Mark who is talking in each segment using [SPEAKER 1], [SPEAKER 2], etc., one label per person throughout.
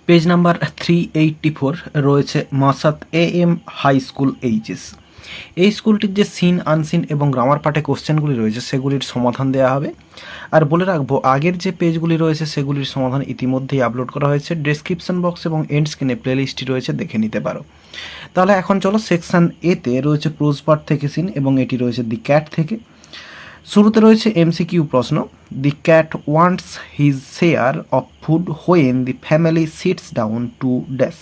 [SPEAKER 1] Page number 384 রয়েছে মাসাত AM high school HS. এই স্কুলটির যে সিন আনসিন এবং গ্রামার পার্টে কোশ্চেনগুলি রয়েছে সেগুলির সমাধান দেওয়া হবে। আর বলে রাখবো, আগের যে পেজগুলি রয়েছে সেগুলির সমাধান ইতিমধ্যেই আপলোড করা হয়েছে। ডেসক্রিপশন বক্স এবং এন্ড স্ক্রিনে প্লেলিস্টটি রয়েছে, দেখে নিতে পারো। তাহলে এখন চলো সেকশন এতে রয়েছে প্রোজ পার্ট থেকে সিন এবং এটি রয়েছে দি ক্যাট থেকে। শুরুতে রয়েছে এমসিকিউ প্রশ্ন। The cat wants his share of food when the family sits down to dash.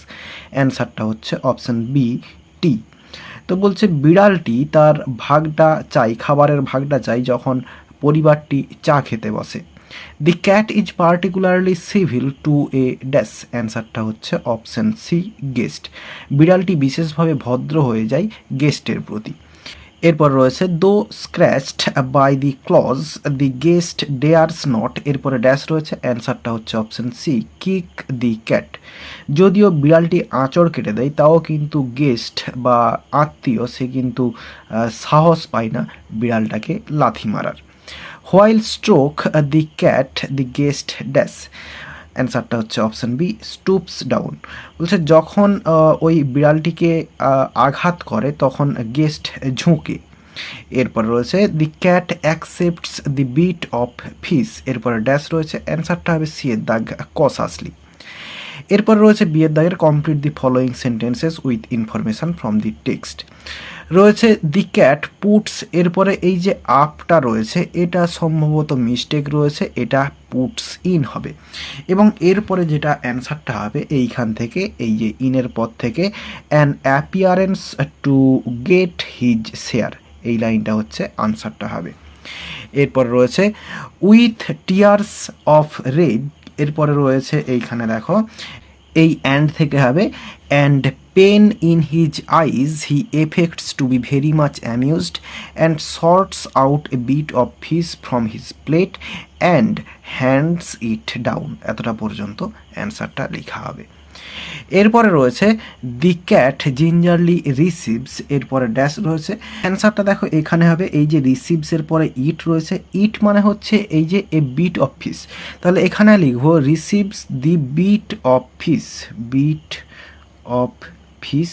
[SPEAKER 1] অ্যান্সারটা হচ্ছে অপশন বি, টি। তো বলছে বিড়ালটি তার ভাগটা চাই, খাবারের ভাগটা চাই যখন পরিবারটি চা খেতে বসে। The cat is particularly civil to a dash. অ্যান্সারটা হচ্ছে অপশন সি, গেস্ট। বিড়ালটি বিশেষভাবে ভদ্র হয়ে যায় গেস্টের প্রতি। এরপর রয়েছে though scratched by the claws the guest dares not. এরপরে ড্যাশ রয়েছে, অ্যান্সারটা হচ্ছে option C, kick the cat. যদিও বিড়ালটি আঁচড় কেটে দেয় তাও কিন্তু গেস্ট বা আত্মীয় সে কিন্তু সাহস পায় না বিড়ালটাকে লাথি মারার। While stroke the cat the guest dash. অ্যান্সারটা হচ্ছে অপশন বি, স্টুপস ডাউন। বলছে যখন ওই বিড়ালটিকে আঘাত করে তখন গেস্ট ঝুঁকে। এরপর রয়েছে the cat accepts the bit of fish. এরপরে ড্যাশ রয়েছে, অ্যান্সারটা হবে সি এর দাগ, কসাসলি। এরপর রয়েছে বি এর দাগের complete the following sentences with information from the text. রয়েছে দি ক্যাট পুটস। এরপরে এই যে আপটা রয়েছে এটা সম্ভবত মিস্টেক রয়েছে, এটা পুটস ইন হবে। এবং এরপরে যেটা অ্যান্সারটা হবে এইখান থেকে, এই যে ইনের পর থেকে an appearance to get his share, এই লাইনটা হচ্ছে আনসারটা হবে। এরপর রয়েছে উইথ টিয়ার্স অফ রেড। এরপরে রয়েছে এইখানে দেখো এই অ্যান্ড থেকে হবে and pain in his eyes he affects to be very much amused and sorts out a bit of fish from his plate and hands it down. এতটা পর্যন্ত অ্যান্সারটা লেখা হবে। এরপরে রয়েছে দি ক্যাট জিঞ্জারলি রিসিভস। এরপরে ড্যাশ রয়েছে, অ্যান্সারটা দেখো এখানে হবে এই যে রিসিভসের পরে ইট রয়েছে, ইট মানে হচ্ছে এই যে এ বিট অফ ফিস, তাহলে এখানে লিখবো receives the bit of fish, bit of fish.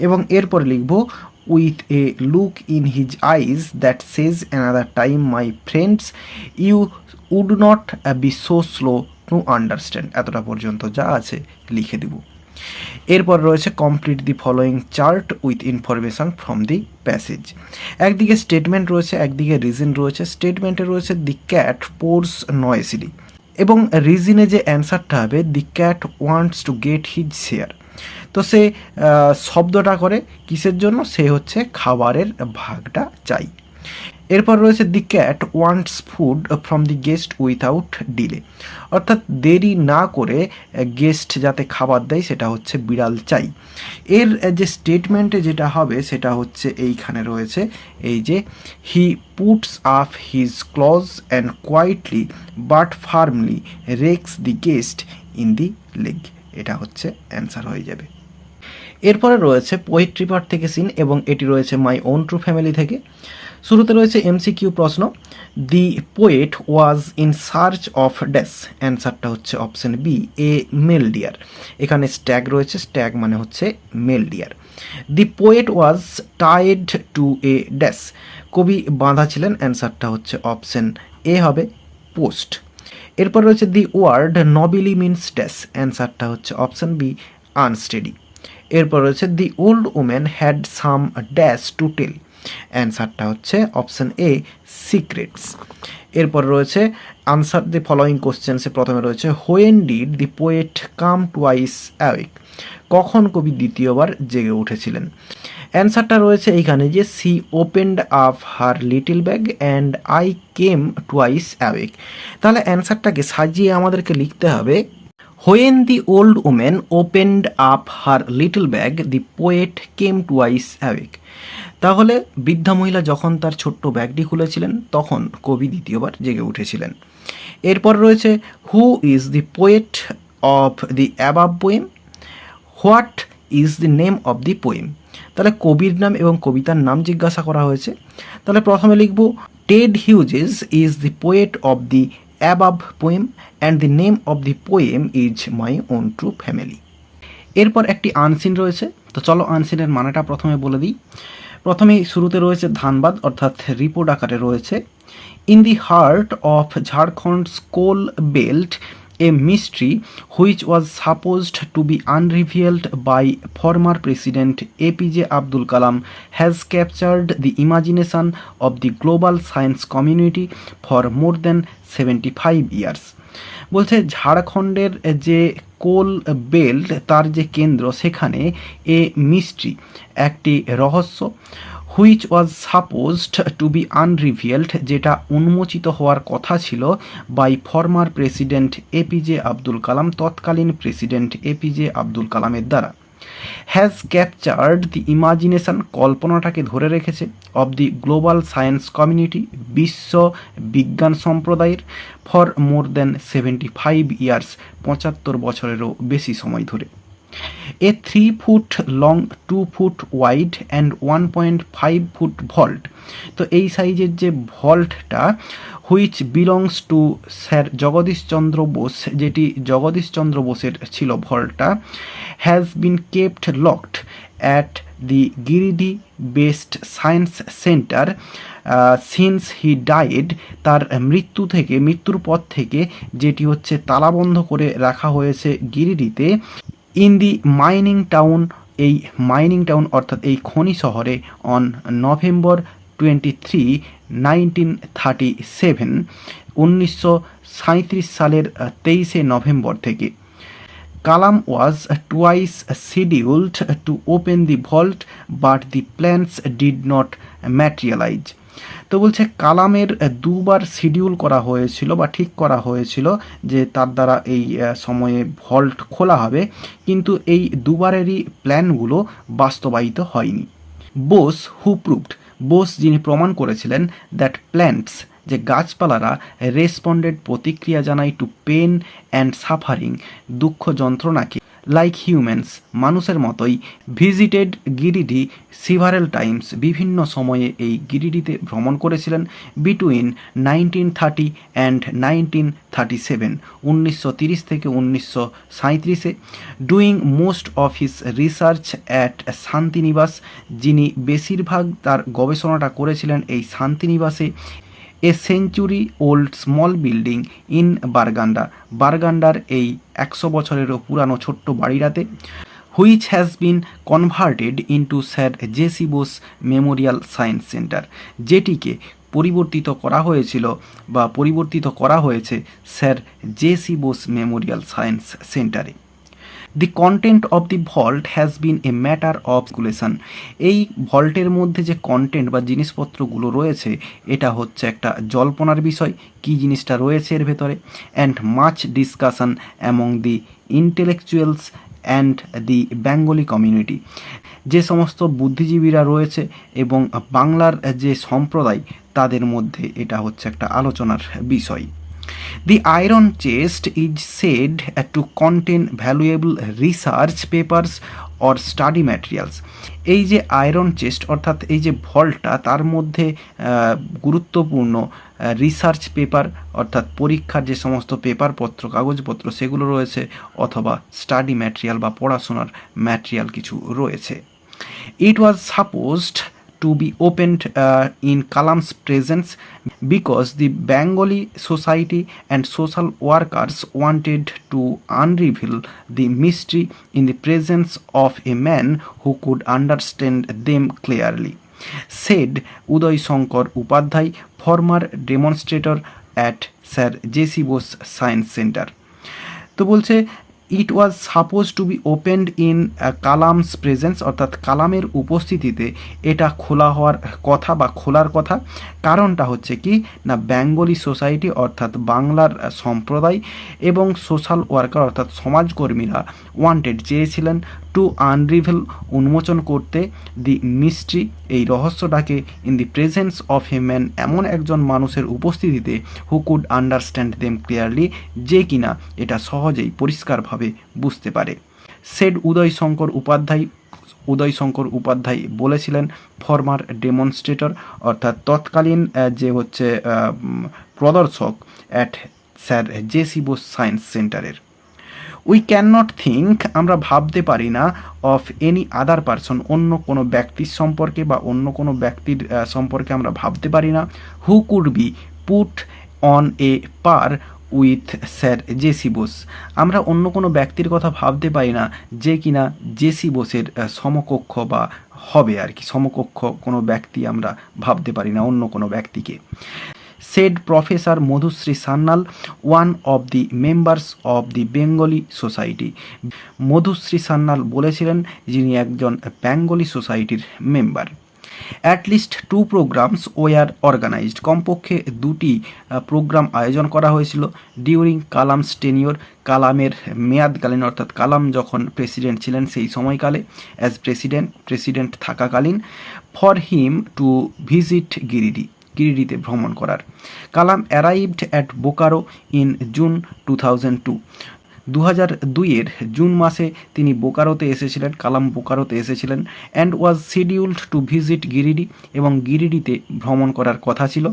[SPEAKER 1] এবং এরপরে লিখবো with a look in his eyes that says another time my friends you would not be so slow to understand. এতটা পর্যন্ত যা আছে লিখে দেব। এরপর রয়েছে complete the following chart with information from the passage. একদিকে স্টেটমেন্ট রয়েছে, একদিকে রিজন রয়েছে। স্টেটমেন্টে রয়েছে দি ক্যাট পোর্স নয়েসিলি এবং রিজনে যে অ্যান্সারটা হবে দি cat wants to get his share. তো সে শব্দটা করে কিসের জন্য, সে হচ্ছে খাবারের ভাগটা চাই। এরপর রয়েছে the cat wants food from the guest without delay, অর্থাৎ দেরি না করে গেস্ট যাতে খাবার দেয় সেটা হচ্ছে বিড়াল চাই। এর যে স্টেটমেন্টে যেটা হবে সেটা হচ্ছে এইখানে রয়েছে এই যে he puts up his claws and quietly but firmly rakes the guest in the leg. এটা হচ্ছে অ্যান্সার হয়ে যাবে। এরপরে রয়েছে পোয়েট্রি পার্ট থেকে সিন এবং এটি রয়েছে মাই ওন ট্রু ফ্যামিলি থেকে। শুরুতে রয়েছে এমসিকিউ প্রশ্ন। The poet was in search of dash. অ্যান্সারটা হচ্ছে option B, a male deer. এখানে স্ট্যাগ রয়েছে, স্ট্যাগ মানে হচ্ছে male deer. The poet was tied to a dash. কবি বাঁধা ছিলেন। অ্যান্সারটা হচ্ছে অপশন এ হবে, পোস্ট। এরপর রয়েছে the word nobly means dash. অ্যান্সারটা হচ্ছে অপশন বি, আনস্টেডি। এরপর রয়েছে the old woman had some dash to tell. অ্যান্সারটা হচ্ছে অপশন এ, সিক্রেটস। এরপর রয়েছে আনসার দি ফলোয়িং কোশ্চেন্সে প্রথমে রয়েছে when did the poet come twice awake. কখন কবি দ্বিতীয়বার জেগে উঠেছিলেন। অ্যান্সারটা রয়েছে এইখানে যে she opened up her little bag and I came twice awake. তাহলে অ্যান্সারটাকে সাজিয়ে আমাদেরকে লিখতে হবে when the old woman opened up her little bag the poet came twice awake. তাহলে বৃদ্ধা মহিলা যখন তার ছোট্ট ব্যাগটি খুলেছিলেন তখন কবি দ্বিতীয়বার জেগে উঠেছিলেন। এরপর রয়েছে who is the poet of the above poem, what is the name of the poem. তাহলে কবির নাম এবং কবিতার নাম জিজ্ঞাসা করা হয়েছে। তাহলে প্রথমে লিখব Ted Hughes is the poet of the above poem and the name of the poem is my own true family. এরপর একটি আনসিন রয়েছে, তো চলো আনসিনের মানেটা প্রথমে বলে দিই। প্রথমেই শুরুতে রয়েছে ধানবাদ, অর্থাৎ রিপোর্ট আকারে রয়েছে, in the heart of Jharkhand's coal belt a mystery which was supposed to be unrevealed by former President APJ Abdul Kalam has captured the imagination of the global science community for more than 75 years. বলছে ঝাড়খণ্ডের যে কোল belt তার যে কেন্দ্র সেখানে এ mystery একটি রহস্য, which was supposed to be unrevealed যেটা উন্মোচিত হওয়ার কথা ছিল by former president APJ Abdul Kalam, তৎকালীন প্রেসিডেন্ট এপিজে আব্দুল কালামের দ্বারা, হ্যাজ ক্যাপচার্ড দি ইমাজিনেশন কল্পনাটাকে ধরে রেখেছে, of the global science community বিশ্ব বিজ্ঞান সম্প্রদায়ের, ফর মোর দ্যান 75 ইয়ার্স 75 বছরেরও বেশি সময় ধরে। A 3 foot long 2 foot wide and 1.5 foot vault, তো এই সাইজের যে ভল্টটা which belongs to sir Jagadish Chandra Bose, যেটি জগদীশচন্দ্র বোসের ছিল ভল্টটা, has been kept locked at the Giridih based science centre since he died, তার মৃত্যুর পর থেকে যেটি হচ্ছে তালাবন্ধ করে রাখা হয়েছে গিরিডিতে, ইন দি মাইনিং টাউন, এই মাইনিং টাউন অর্থাৎ এই খনি শহরে, অন নভেম্বর 23, 1937, 1937 সালের 23শে নভেম্বর থেকে। Kalam was twice scheduled to open the vault but the plans did not materialize, তো বলছে কালামের দুবার শিডিউল করা হয়েছিল বা ঠিক করা হয়েছিল যে তার দ্বারা এই সময়ে ভল্ট খোলা হবে, কিন্তু এই দুবারেরই প্ল্যানগুলো বাস্তবায়িত হয়নি। বোস হু প্রুভড, বোস যিনি প্রমাণ করেছিলেন, দ্যাট প্ল্যান্টস যে গাছপালারা রেসপন্ডেড প্রতিক্রিয়া জানায় টু পেন অ্যান্ড সাফারিং দুঃখ যন্ত্রণাকে, লাইক হিউম্যানস মানুষের মতোই, ভিজিটেড গিরিডি সিভারেল টাইমস বিভিন্ন সময়ে এই গিরিডিতে ভ্রমণ করেছিলেন, বিটুইন 1930 অ্যান্ড 1937 1930 থেকে 1937, doing most of his research at Shantiniwas, যিনি বেশিরভাগ তার গবেষণাটা করেছিলেন এই শান্তিনিবাসে, a century old small building in Bargandah, বারগান্ডার এই 100 বছরেরও পুরানো ছোট্ট বাড়িটাতে, which has been converted into sir JC Bose memorial science centre, যেটিকে পরিবর্তিত করা হয়েছে sir JC Bose memorial science সেন্টারে। The content of the vault has been a matter of speculation, এই ভল্টের মধ্যে যে কন্টেন্ট বা জিনিসপত্রগুলো রয়েছে এটা হচ্ছে একটা জল্পনার বিষয়, কী জিনিসটা রয়েছে এর ভেতরে, and much discussion among the intellectuals and the Bengali community, যে সমস্ত বুদ্ধিজীবীরা রয়েছে এবং বাংলার যে সম্প্রদায় তাদের মধ্যে এটা হচ্ছে একটা আলোচনার বিষয়। The iron chest is said to contain valuable research papers or study materials. এই যে আয়রন চেস্ট অর্থাৎ এই যে ভল্টটা তার মধ্যে গুরুত্বপূর্ণ রিসার্চ পেপার অর্থাৎ পরীক্ষার যে সমস্ত পেপারপত্র কাগজপত্র সেগুলো রয়েছে, অথবা স্টাডি ম্যাটেরিয়াল বা পড়াশোনার ম্যাটেরিয়াল কিছু রয়েছে। It was supposed to be opened in Kalam's presence because the Bengali society and social workers wanted to unravel the mystery in the presence of a man who could understand them clearly, said Uday Shankar Upadhyay, former demonstrator at Sir J.C. Bose Science Center. তো বলছে it was suppose to be opened in Kalam's presence, অর্থাৎ কালামের উপস্থিতিতে এটা খোলা হওয়ার কথা বা খোলার কথা। কারণটা হচ্ছে কি না, বেঙ্গলি সোসাইটি অর্থাৎ বাংলার সম্প্রদায় এবং সোশ্যাল ওয়ার্কার অর্থাৎ সমাজকর্মীরা ওয়ান্টেড চেয়েছিলেন টু আনরিভেল উন্মোচন করতে দি মিস্ট্রি এই রহস্যটাকে in the presence of a man এমন একজন মানুষের উপস্থিতিতে who could understand them clearly, যে কিনা এটা সহজেই পরিষ্কারভাবে বুঝতে পারে। সেড উদয় শঙ্কর উপাধ্যায় বলেছিলেন, ফর্মার ডেমনস্ট্রেটর অর্থাৎ তৎকালীন যে হচ্ছে প্রদর্শক at sir JC Bose science সেন্টারের। উই ক্যান নট থিঙ্ক, আমরা ভাবতে পারি না, অফ এনি আদার পারসন, অন্য কোনো ব্যক্তির সম্পর্কে বা অন্য কোনো ব্যক্তির সম্পর্কে আমরা ভাবতে পারি না, who could be put on a par with sir JC Bose, আমরা অন্য কোনো ব্যক্তির কথা ভাবতে পারি না যে কিনা জেসি বোসের সমকক্ষ বা হবে আর কি, সমকক্ষ কোনো ব্যক্তি আমরা ভাবতে পারি না অন্য কোনো ব্যক্তিকে। Said professor Madhushree Sanyal, one of the members of the Bengali society, Madhushree Sanyal বলেছিলেন, যিনি একজন বেঙ্গলি সোসাইটির member. At least 2 programmes were organised, কমপক্ষে 2টি প্রোগ্রাম আয়োজন করা হয়েছিল ডিউরিং কালামস টেনিওর, কালামের মেয়াদকালীন, অর্থাৎ কালাম যখন প্রেসিডেন্ট ছিলেন সেই সময়কালে, অ্যাজ প্রেসিডেন্ট থাকাকালীন, ফর হিম টু ভিজিট গিরিডিতে ভ্রমণ করার। Kalam arrived at Bokaro in June 2002, 2002-এর জুন মাসে তিনি বোকারোতে এসেছিলেন, কালাম বোকারোতে এসেছিলেন। And was scheduled to visit Giridih, এবং গিরিডিতে ভ্রমণ করার কথা ছিল।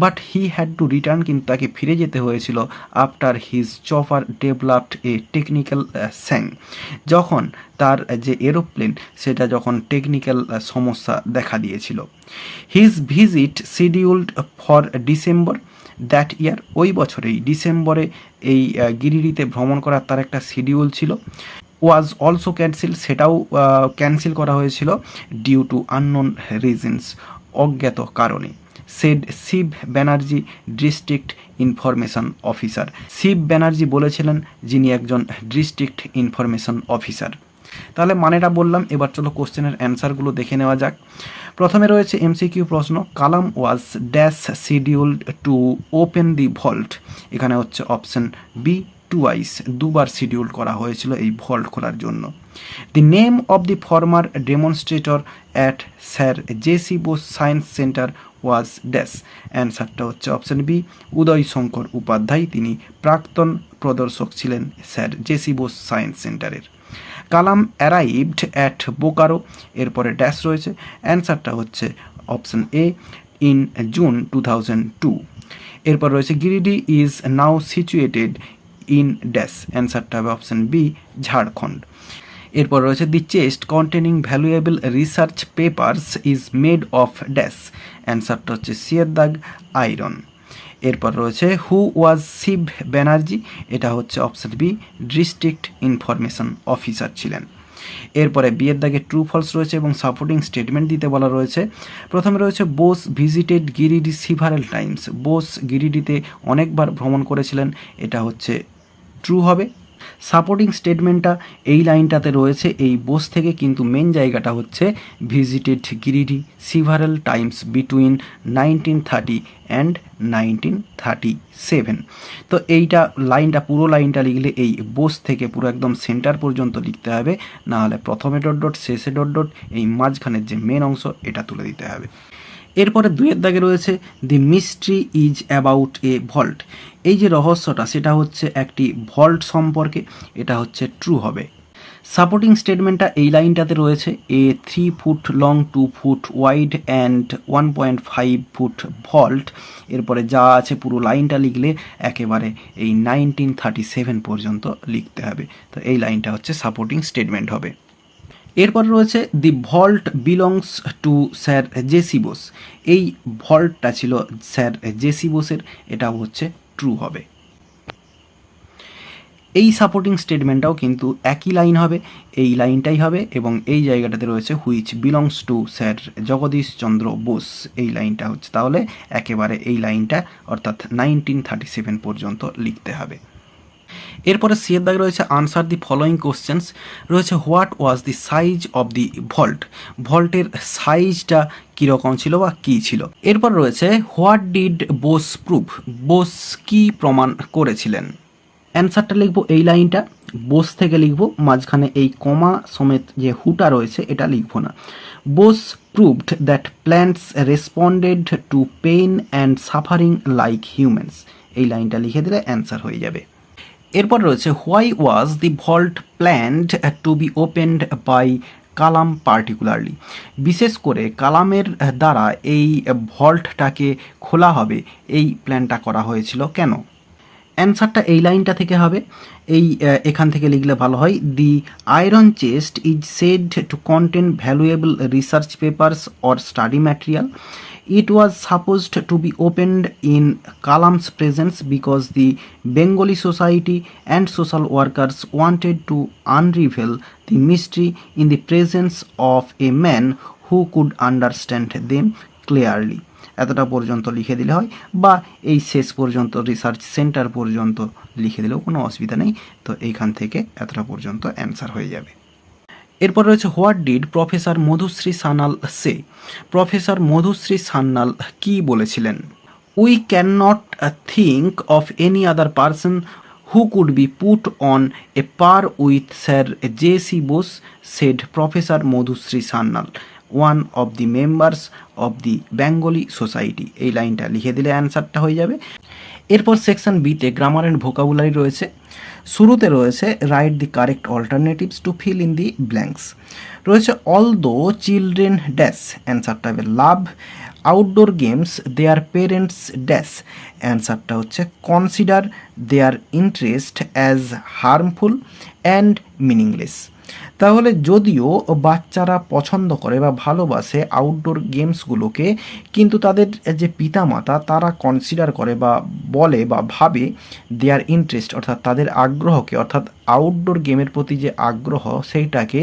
[SPEAKER 1] But he had to return, কিন্তু তাকে ফিরে যেতে হয়েছিল after his chopper developed a technical snag, যখন তার যে এরোপ্লেন সেটা যখন টেকনিক্যাল সমস্যা দেখা দিয়েছিল। His visit scheduled for December that year, ওই বছরেই ডিসেম্বরে এই গিরিডিতে ভ্রমণ করার তার একটা শিডিউল ছিল। ওয়াজ অলসো ক্যান্সেল, সেটাও ক্যান্সেল করা হয়েছিল ডিউ টু আননোন রিজনস, অজ্ঞাত কারণে। Said Shiv Banerjee, district information officer, Shiv Banerjee বলেছিলেন, যিনি একজন ডিস্ট্রিক্ট ইনফরমেশন অফিসার। তাহলে মানেটা বললাম, এবার চলো কোশ্চেনের অ্যান্সারগুলো দেখে নেওয়া যাক। প্রথমে রয়েছে এমসিকিউ প্রশ্ন, Kalam was dash scheduled to open the vault, এখানে হচ্ছে অপশন বি টুয়াইস, দুবার শিডিউল করা হয়েছিল এই ভল্ট খোলার জন্য। The name of the former demonstrator at sir JC Bose science centre was dash, অ্যান্সারটা হচ্ছে অপশন বি উদয় শঙ্কর উপাধ্যায়, তিনি প্রাক্তন প্রদর্শক ছিলেন স্যার জেসি বোস সায়েন্স সেন্টারের। কালাম অ্যারাইভড অ্যাট বোকারো, এরপরে ড্যাশ রয়েছে, অ্যান্সারটা হচ্ছে অপশন এ ইন জুন 2002। এরপর রয়েছে Giridih is now situated in dash, অ্যান্সারটা হবে অপশন বি ঝাড়খণ্ড। এরপর রয়েছে দি chest containing valuable research papers is made of dash, অ্যান্সারটা হচ্ছে সিয়ের দাগ আয়রন। এরপর রয়েছে হু ওয়াজ শিব ব্যানার্জি, এটা হচ্ছে option B district information officer ছিলেন। এরপরে বিয়ের দাগে ট্রু ফলস রয়েছে এবং সাপোর্টিং স্টেটমেন্ট দিতে বলা রয়েছে। প্রথমে রয়েছে Bose visited Giridih several Times, Bose গিরিডিতে অনেকবার ভ্রমণ করেছিলেন, এটা হচ্ছে ট্রু হবে। সাপোর্টিং স্টেটমেন্টটা এই লাইনটাতে রয়েছে এই বোস থেকে, কিন্তু মেন জায়গাটা হচ্ছে visited Giridih several times between 1930 and 1937। তো এইটা লাইনটা, পুরো লাইনটা লিখলে এই বোস থেকে পুরো একদম সেন্টার পর্যন্ত লিখতে হবে, না হলে প্রথমে ডট ডট শেষে ডট ডট, এই মাঝখানের যে মেন অংশ এটা তুলে দিতে হবে। এরপরে দুইয়ের দাগে রয়েছে the mystery is about a vault, এই যে রহস্যটা সেটা হচ্ছে একটি ভল্ট সম্পর্কে, এটা হচ্ছে ট্রু হবে। সাপোর্টিং স্টেটমেন্টটা এই লাইনটাতে রয়েছে, এ 3 foot long 2 foot wide and 1.5 foot vault, এরপরে যা আছে পুরো লাইনটা লিখলে একেবারে এই 1937 পর্যন্ত লিখতে হবে। তো এই লাইনটা হচ্ছে সাপোর্টিং স্টেটমেন্ট হবে। এরপর রয়েছে the vault belongs to sir JC Bose, এই ভল্টটা ছিল স্যার জেসি বোসের, এটাও হচ্ছে ট্রু হবে। এই সাপোর্টিং স্টেটমেন্টটাও কিন্তু একই লাইন হবে, এই লাইনটাই হবে, এবং এই জায়গাটাতে রয়েছে which belongs to sir Jagadish Chandra Bose, এই লাইনটা হচ্ছে, তাহলে একেবারে এই লাইনটা অর্থাৎ 1937 পর্যন্ত লিখতে হবে। এরপরে সিয়ের দাগে রয়েছে আনসার দি ফলোয়িং কোশ্চেন্স, রয়েছে what was the size of the vault, ভল্টের সাইজটা কীরকম ছিল বা কী ছিল। এরপর রয়েছে what did Bose prove, Bose কী প্রমাণ করেছিলেন। অ্যান্সারটা লিখবো এই লাইনটা, বোস থেকে লিখবো, মাঝখানে এই কমা সমেত যে হুটা রয়েছে এটা লিখবো না। Bose proved that plants responded to pain and suffering like humans, এই লাইনটা লিখে দিলে অ্যান্সার হয়ে যাবে। এরপর রয়েছে why was the vault planned to be opened by Kalam particularly, বিশেষ করে কালামের দ্বারা এই ভল্টটাকে খোলা হবে, এই প্ল্যানটা করা হয়েছিল কেন। অ্যান্সারটা এই লাইনটা থেকে হবে, এই এখান থেকে লিখলে ভালো হয়। দি iron chest is said to contain valuable research papers or study material. It was supposed to be opened in Kalam's presence because the Bengali society and social workers wanted to unravel the mystery in the presence of a man who could understand them clearly. এতটা পর্যন্ত লিখে দিলে হয়, বা এই শেষ পর্যন্ত research centre পর্যন্ত লিখে দিলেও কোনো অসুবিধা নেই। তো এইখান থেকে এতটা পর্যন্ত অ্যান্সার হয়ে যাবে। এরপর রয়েছে what did professor Madhushree Sanyal say. Professor Madhushree Sanyal কি বলেছিলেন? We can not think of any other person who could be put on a par with sir J C. Bose, said professor Madhushree Sanyal, one of the members of the Bengali society. এই লাইনটা লিখে দিলে অ্যান্সারটা হয়ে যাবে। এরপর সেকশন বিতে গ্রামার অ্যান্ড ভোকাবুলারি রয়েছে। শুরুতে রয়েছে write the correct alternatives to feel in the blanks. রয়েছে অল দো চিলড্রেন ড্যাশ, অ্যান্সারটা হবে লাভ outdoor games their parents dash, অ্যান্সারটা হচ্ছে consider their interest as harmful and meaningless. তাহলে যদিও বাচ্চারা পছন্দ করে বা ভালোবাসে আউটডোর গেমসগুলোকে, কিন্তু তাদের যে পিতামাতা তারা কনসিডার করে বা বলে বা ভাবে দেয়ার ইন্টারেস্ট অর্থাৎ তাদের আগ্রহকে, অর্থাৎ আউটডোর গেমের প্রতি যে আগ্রহ সেইটাকে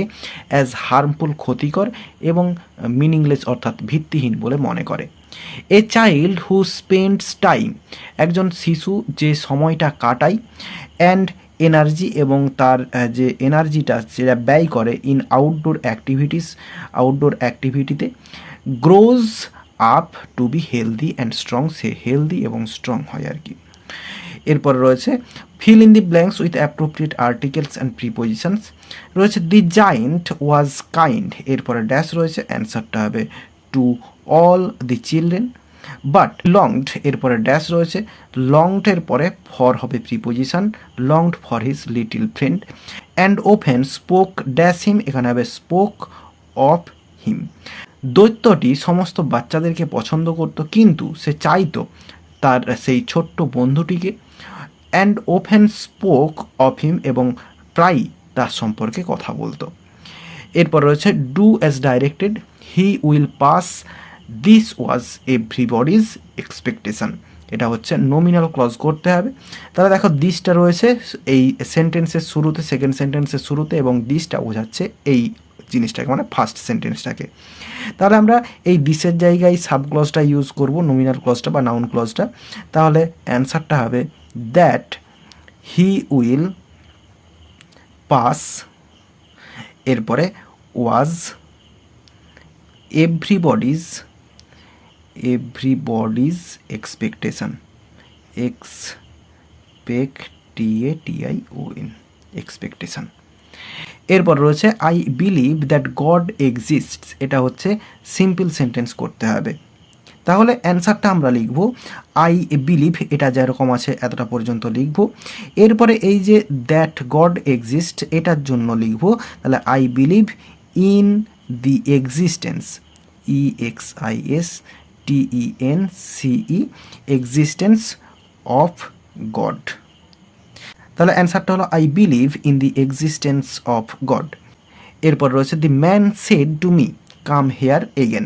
[SPEAKER 1] অ্যাজ হার্মফুল ক্ষতিকর এবং মিনিংলেস অর্থাৎ ভিত্তিহীন বলে মনে করে। A child who spends time, একজন শিশু যে সময়টা কাটায়, অ্যান্ড এনার্জি এবং তার যে এনার্জিটা যেটা ব্যয় করে ইন আউটডোর অ্যাক্টিভিটিস, আউটডোর অ্যাক্টিভিটিতে, grows up to be healthy and strong, সে হেলদি এবং স্ট্রং হয় আর কি। এরপর রয়েছে fill in the blanks with appropriate articles and prepositions. রয়েছে দি জায়েন্ট ওয়াজ কাইন্ড, এরপরে ড্যাশ রয়েছে, অ্যান্সারটা হবে to all the children, but longed, এরপরে ড্যাশ রয়েছে, লংডের পরে ফর হবে preposition, longed for his little friend, and often spoke dash him, এখানে হবে স্পোক অফ হিম। দৈত্যটি সমস্ত বাচ্চাদেরকে পছন্দ করত, কিন্তু সে চাইতো তার সেই ছোট্ট বন্ধুটিকে, and often spoke of him, এবং প্রায়ই তার সম্পর্কে কথা বলতো। এরপর রয়েছে do as directed, he will pass, this was everybody's expectation, এটা হচ্ছে নমিনাল ক্লজ করতে হবে। তাহলে দেখো দিসটা রয়েছে এই সেন্টেন্সের শুরুতে, সেকেন্ড সেন্টেন্সের শুরুতে, এবং দিসটা বোঝাচ্ছে এই জিনিসটাকে, মানে ফার্স্ট সেন্টেন্সটাকে। তাহলে আমরা এই দিসের জায়গায় সাব ক্লজটা ইউজ করব, নমিনাল ক্লজটা বা নাউন ক্লজটা। তাহলে অ্যান্সারটা হবে দ্যাট হি উইল পাস, এরপরে ওয়াজ এভরিবডিজ এক্সপেকটেশন, এক্সপেকটিএটিআইওএন, এক্সপেকটেশন। এরপর রয়েছে I believe that god exists, এটা হচ্ছে সিম্পল সেন্টেন্স করতে হবে। তাহলে অ্যান্সারটা আমরা লিখব আই বিলিভ, এটা যেরকম আছে এতটা পর্যন্ত লিখব। এরপরে এই যে দ্যাট গড এক্সিস্ট, এটার জন্য লিখব তাহলে I believe in the existence, EXISTENCE, existence of God. তাহলে অ্যান্সারটা হলো I believe in the existence of God. এরপর রয়েছে the man said to me come here again,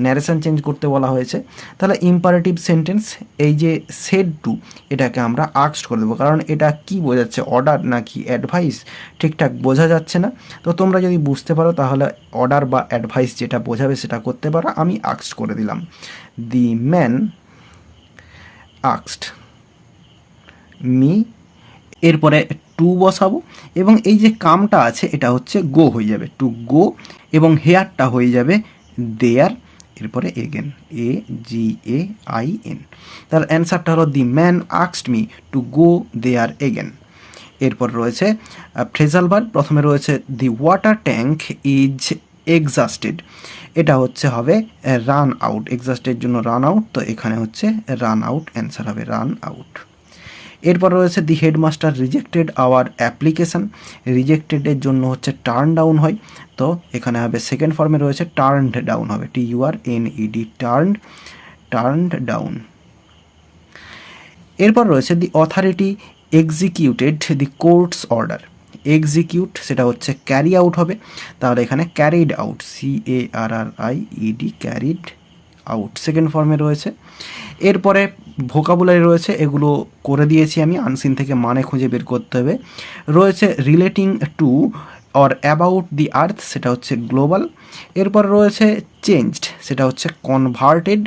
[SPEAKER 1] narration change করতে বলা হয়েছে। তাহলে ইম্পারেটিভ সেন্টেন্স, এই যে সেড টু এটাকে আমরা আস্কড করে দেবো, কারণ এটা কি বোঝাচ্ছে, অর্ডার নাকি অ্যাডভাইস ঠিকঠাক বোঝা যাচ্ছে না। তো তোমরা যদি বুঝতে পারো তাহলে অর্ডার বা অ্যাডভাইস যেটা বোঝাবে সেটা করতে পারো। আমি আস্কড করে দিলাম, দি ম্যান আস্কড মি, এরপরে টু বসাবো, এবং এই যে কামটা আছে এটা হচ্ছে গো হয়ে যাবে, টু গো, এবং হেয়ারটা হয়ে যাবে দেয়ার, এরপরে এগেন, AGAIN। তার অ্যান্সারটা হলো the man asked me to go there again. এরপর রয়েছে ফ্রেজাল ভার্ব, প্রথমে রয়েছে the water tank is exhausted, এটা হচ্ছে হবে রান আউট, এক্সস্টের জন্য রান আউট, তো এখানে হচ্ছে রান আউট, অ্যান্সার হবে রান আউট। এরপর রয়েছে the headmaster rejected our application, রিজেক্টেডের জন্য হচ্ছে টার্ন ডাউন হয়, তো এখানে হবে সেকেন্ড ফর্মে রয়েছে টার্নড ডাউন হবে, TURNED, টার্নড ডাউন। এরপর রয়েছে the authority executed the court's order. Execute সেটা হচ্ছে ক্যারি আউট হবে, তাহলে এখানে carried out, CARRIED, carried out second ফর্মে রয়েছে। এরপরে ভোকাবুলারি রয়েছে, এগুলো করে দিয়েছি আমি, আনসিন থেকে মানে খুঁজে বের করতে হবে। রয়েছে relating to or about the earth, সেটা হচ্ছে গ্লোবাল। এরপর রয়েছে চেঞ্জড, সেটা হচ্ছে কনভার্টেড।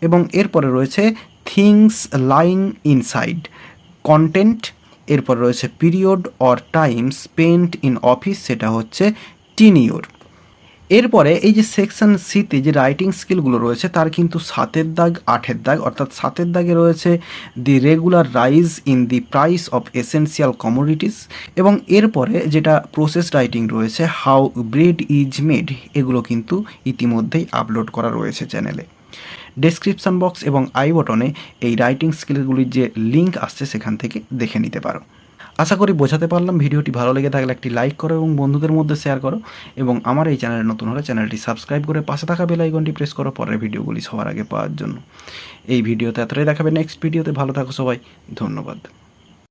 [SPEAKER 1] এবং এরপরে রয়েছে থিংস লাইং ইনসাইড, কন্টেন্ট। এরপর রয়েছে period or time spent in office, সেটা হচ্ছে টিনিওর। এরপরে এই যে সেকশন সিতে যে রাইটিং স্কিলগুলো রয়েছে তার কিন্তু 7-এর দাগ 8-এর দাগ, অর্থাৎ 7-এর দাগে রয়েছে the regular rise in the price of essential commodities, এবং এরপরে যেটা প্রসেস রাইটিং রয়েছে হাউ ব্রেড ইজ মেড, এগুলো কিন্তু ইতিমধ্যেই আপলোড করা রয়েছে চ্যানেলে। ডেসক্রিপশন বক্স এবং আই বটনে এই রাইটিং স্কিলগুলির যে লিঙ্ক আসছে সেখান থেকে দেখে নিতে পারো। আশা করি বোঝাতে পারলাম। ভিডিওটি ভালো লেগে থাকলে একটি লাইক করো এবং বন্ধুদের মধ্যে শেয়ার করো, এবং আমার এই চ্যানেলে নতুন হলে চ্যানেলটি সাবস্ক্রাইব করে পাশে থাকা বেল আইকনটি প্রেস করো পরের ভিডিওগুলি সবার আগে পাওয়ার জন্য। এই ভিডিওতে এতটাই, দেখাবে নেক্সট ভিডিওতে। ভালো থাকো সবাই, ধন্যবাদ।